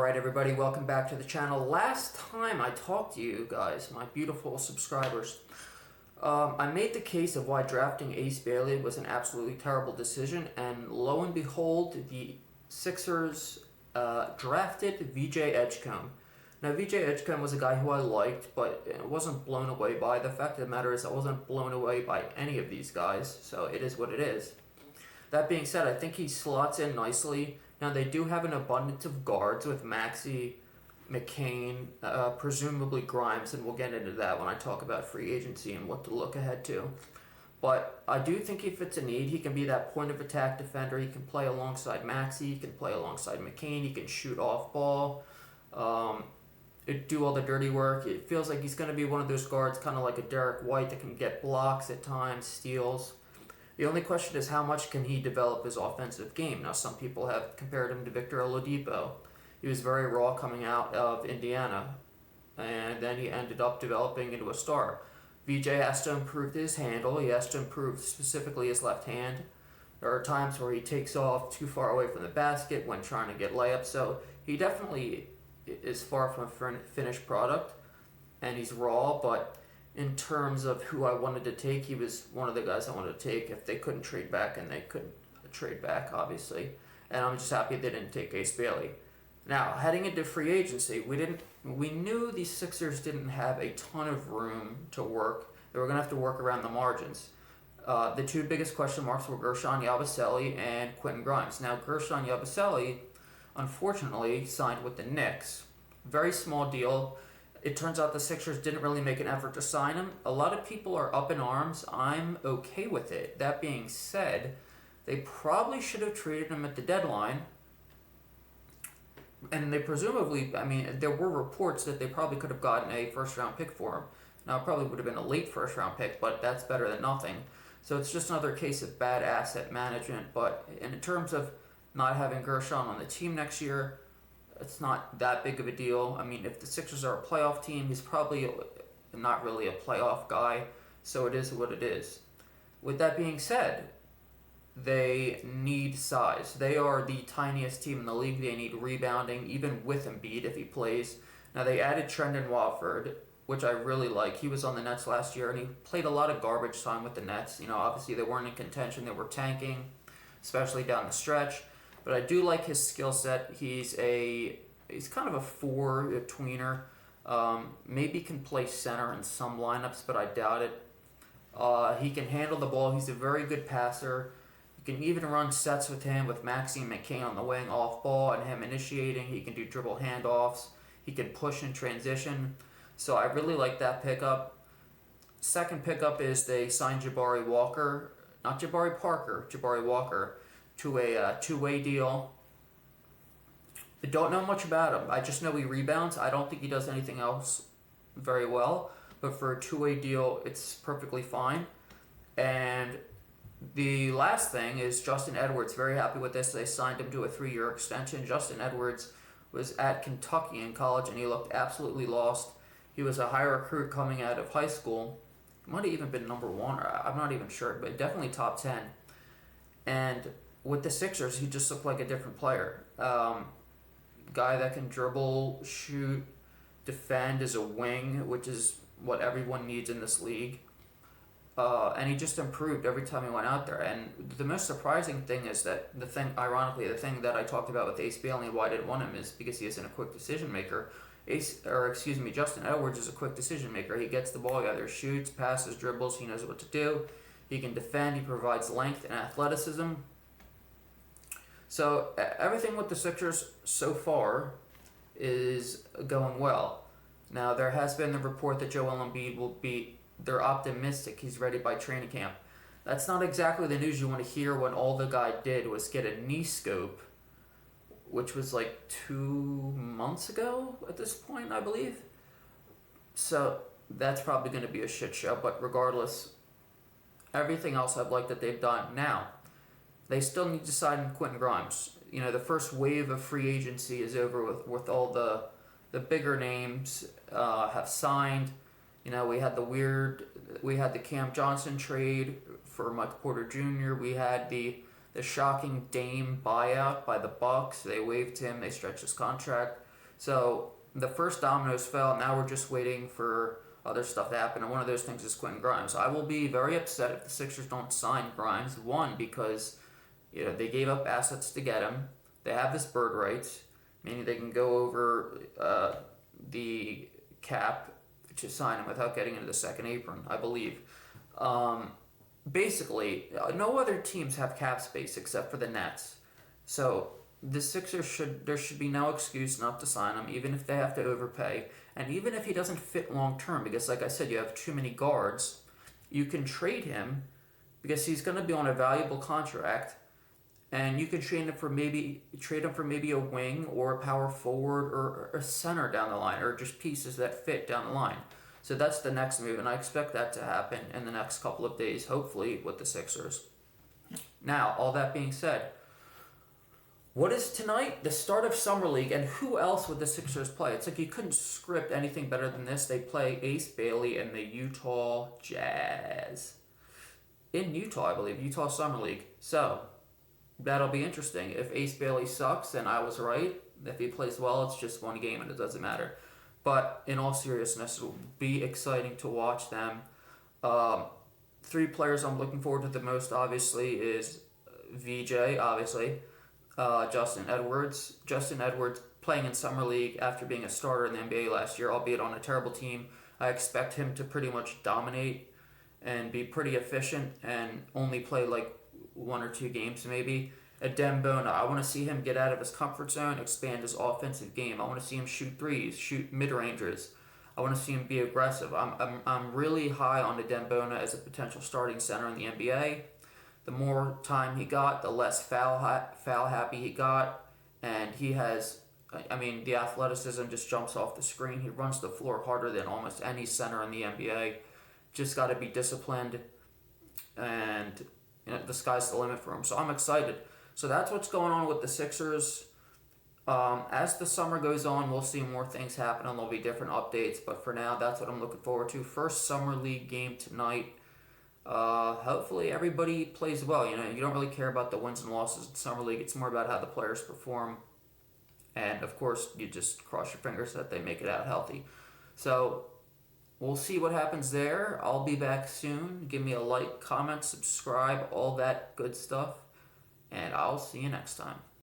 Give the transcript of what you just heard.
Alright everybody, welcome back to the channel. Last time I talked to you guys, my beautiful subscribers, I made the case of why drafting Ace Bailey was an absolutely terrible decision, and lo and behold, the Sixers drafted VJ Edgecombe. Now VJ Edgecombe was a guy who I liked, but I wasn't blown away by. The fact of the matter is I wasn't blown away by any of these guys, so it is what it is. That being said, I think he slots in nicely. Now, they do have an abundance of guards with Maxey, McCain, presumably Grimes, and we'll get into that when I talk about free agency and what to look ahead to. But I do think if it's a need, he can be that point of attack defender. He can play alongside Maxey, he can play alongside McCain, he can shoot off ball, do all the dirty work. It feels like he's going to be one of those guards, kind of like a Derek White, that can get blocks at times, steals. The only question is how much can he develop his offensive game. Now, some people have compared him to Victor Oladipo. He was very raw coming out of Indiana, and then he ended up developing into a star. VJ has to improve his handle. He has to improve specifically his left hand. There are times where he takes off too far away from the basket when trying to get layups, so he definitely is far from a finished product, and he's raw, but in terms of who I wanted to take, he was one of the guys I wanted to take if they couldn't trade back, and they couldn't trade back, obviously. And I'm just happy they didn't take Ace Bailey. Now, heading into free agency, we knew the Sixers didn't have a ton of room to work. They were going to have to work around the margins. The two biggest question marks were Guerschon Yabusele and Quentin Grimes. Now, Guerschon Yabusele, unfortunately, signed with the Knicks. Very small deal. It turns out the Sixers didn't really make an effort to sign him. A lot of people are up in arms. I'm okay with it. That being said, they probably should have traded him at the deadline. And they presumably, there were reports that they probably could have gotten a first-round pick for him. Now, it probably would have been a late first-round pick, but that's better than nothing. So it's just another case of bad asset management. But in terms of not having Guerschon on the team next year, it's not that big of a deal. If the Sixers are a playoff team, he's probably not really a playoff guy, so it is what it is. With that being said, they need size. They are the tiniest team in the league. They need rebounding, even with Embiid if he plays. Now, they added Trendon Watford, which I really like. He was on the Nets last year, and he played a lot of garbage time with the Nets. Obviously they weren't in contention. They were tanking, especially down the stretch. But I do like his skill set. He's kind of a four, a tweener. Maybe can play center in some lineups, but I doubt it. He can handle the ball. He's a very good passer. You can even run sets with him with Maxey and McCain on the wing off ball and him initiating. He can do dribble handoffs. He can push in transition. So I really like that pickup. Second pickup is they signed Jabari Walker, not Jabari Parker, Jabari Walker, to a two-way deal. I don't know much about him. I just know he rebounds. I don't think he does anything else very well. But for a two-way deal, it's perfectly fine. And the last thing is Justin Edwards. Very happy with this. They signed him to a 3-year extension. Justin Edwards was at Kentucky in college, and he looked absolutely lost. He was a high recruit coming out of high school. He might have even been number 1. I'm not even sure, but definitely top 10. And with the Sixers, he just looked like a different player. Guy that can dribble, shoot, defend as a wing, which is what everyone needs in this league. And he just improved every time he went out there. And the most surprising thing is that the thing that I talked about with Ace Bailey and why I didn't want him is because he isn't a quick decision maker. Justin Edwards is a quick decision maker. He gets the ball, he either shoots, passes, dribbles, he knows what to do. He can defend, he provides length and athleticism. So everything with the Sixers so far is going well. Now, there has been the report that Joel Embiid they're optimistic he's ready by training camp. That's not exactly the news you want to hear when all the guy did was get a knee scope, which was like 2 months ago at this point, I believe. So that's probably going to be a shit show, but regardless, everything else I've liked that they've done. Now, they still need to sign Quentin Grimes. The first wave of free agency is over with all the bigger names have signed. We had the Cam Johnson trade for Mike Porter Jr. We had the shocking Dame buyout by the Bucks. They waived him. They stretched his contract. So the first dominoes fell. Now we're just waiting for other stuff to happen, and one of those things is Quentin Grimes. I will be very upset if the Sixers don't sign Grimes. One, because they gave up assets to get him. They have this bird rights, meaning they can go over the cap to sign him without getting into the second apron, I believe. Basically, no other teams have cap space except for the Nets. So the Sixers there should be no excuse not to sign him, even if they have to overpay, and even if he doesn't fit long term, because like I said, you have too many guards. You can trade him because he's going to be on a valuable contract, and you can trade him for maybe a wing or a power forward or a center down the line, or just pieces that fit down the line. So that's the next move, and I expect that to happen in the next couple of days, hopefully, with the Sixers. Now, all that being said, what is tonight? The start of Summer League, and who else would the Sixers play? It's like you couldn't script anything better than this. They play Ace Bailey and the Utah Jazz. In Utah, I believe, Utah Summer League. So, that'll be interesting. If Ace Bailey sucks, then I was right. If he plays well, it's just one game and it doesn't matter. But in all seriousness, it will be exciting to watch them. 3 players I'm looking forward to the most, obviously, is VJ, obviously. Justin Edwards. Justin Edwards playing in Summer League after being a starter in the NBA last year, albeit on a terrible team. I expect him to pretty much dominate and be pretty efficient and only play like 1 or 2 games maybe. Dembona, I want to see him get out of his comfort zone, expand his offensive game. I want to see him shoot threes, shoot mid-rangers. I want to see him be aggressive. I'm really high on Dembona as a potential starting center in the NBA. The more time he got, the less foul happy he got, and he has, the athleticism just jumps off the screen. He runs the floor harder than almost any center in the NBA. Just got to be disciplined, and the sky's the limit for him. So I'm excited. So that's what's going on with the Sixers. As the summer goes on, we'll see more things happen and there'll be different updates. But for now, that's what I'm looking forward to. First Summer League game tonight. Hopefully everybody plays well. You don't really care about the wins and losses in Summer League. It's more about how the players perform. And of course, you just cross your fingers that they make it out healthy. So we'll see what happens there. I'll be back soon. Give me a like, comment, subscribe, all that good stuff. And I'll see you next time.